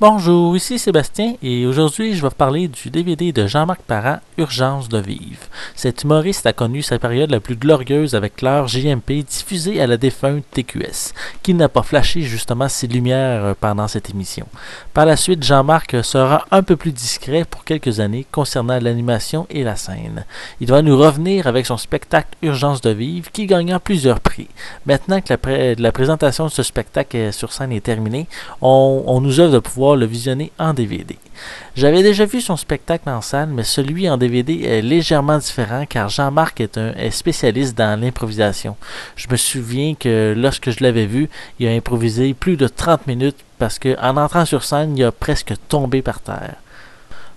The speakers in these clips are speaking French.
Bonjour, ici Sébastien et aujourd'hui je vais vous parler du DVD de Jean-Marc Parent, Urgence de vivre. Cet humoriste a connu sa période la plus glorieuse avec l'heure JMP diffusée à la défunte TQS, qui n'a pas flashé justement ses lumières pendant cette émission. Par la suite, Jean-Marc sera un peu plus discret pour quelques années concernant l'animation et la scène. Il va nous revenir avec son spectacle Urgence de vivre qui gagna plusieurs prix. Maintenant que la présentation de ce spectacle sur scène est terminée, on nous offre de pouvoir le visionner en DVD. J'avais déjà vu son spectacle en salle, mais celui en DVD est légèrement différent car Jean-Marc est spécialiste dans l'improvisation. Je me souviens que lorsque je l'avais vu, il a improvisé plus de 30 minutes parce qu'en entrant sur scène, il a presque tombé par terre.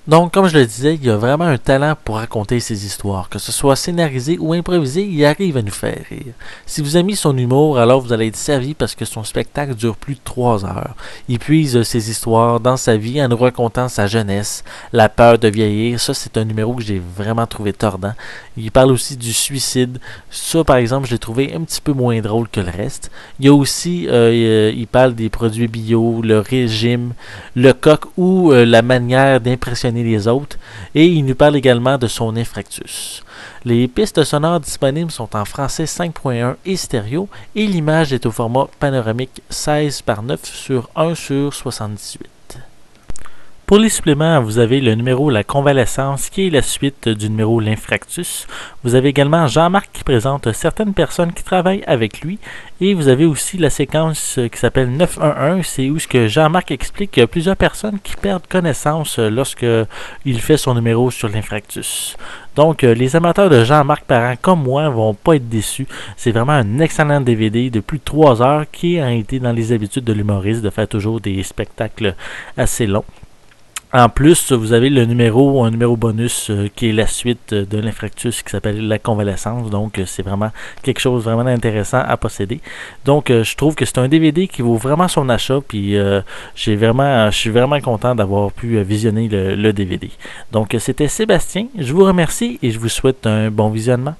Donc, comme je le disais, il a vraiment un talent pour raconter ses histoires. Que ce soit scénarisé ou improvisé, il arrive à nous faire rire. Si vous aimez son humour, alors vous allez être servi parce que son spectacle dure plus de 3 heures. Il puise ses histoires dans sa vie en nous racontant sa jeunesse, la peur de vieillir. Ça, c'est un numéro que j'ai vraiment trouvé tordant. Il parle aussi du suicide. Ça, par exemple, je l'ai trouvé un petit peu moins drôle que le reste. Il y a aussi, il parle des produits bio, le régime, le coq ou la manière d'impressionner les autres, et il nous parle également de son infarctus. Les pistes sonores disponibles sont en français 5.1 et stéréo, et l'image est au format panoramique 16 par 9 sur 1 sur 78. Pour les suppléments, vous avez le numéro La Convalescence qui est la suite du numéro L'Infractus. Vous avez également Jean-Marc qui présente certaines personnes qui travaillent avec lui. Et vous avez aussi la séquence qui s'appelle 911. C'est où ce que Jean-Marc explique qu'il y a plusieurs personnes qui perdent connaissance lorsque il fait son numéro sur l'Infractus. Donc, les amateurs de Jean-Marc Parent comme moi vont pas être déçus. C'est vraiment un excellent DVD de plus de 3 heures qui a été dans les habitudes de l'humoriste de faire toujours des spectacles assez longs. En plus, vous avez un numéro bonus qui est la suite de l'Infractus qui s'appelle La Convalescence. Donc, c'est vraiment quelque chose vraiment intéressant à posséder. Donc, je trouve que c'est un DVD qui vaut vraiment son achat. Puis, je suis vraiment content d'avoir pu visionner le DVD. Donc, c'était Sébastien. Je vous remercie et je vous souhaite un bon visionnement.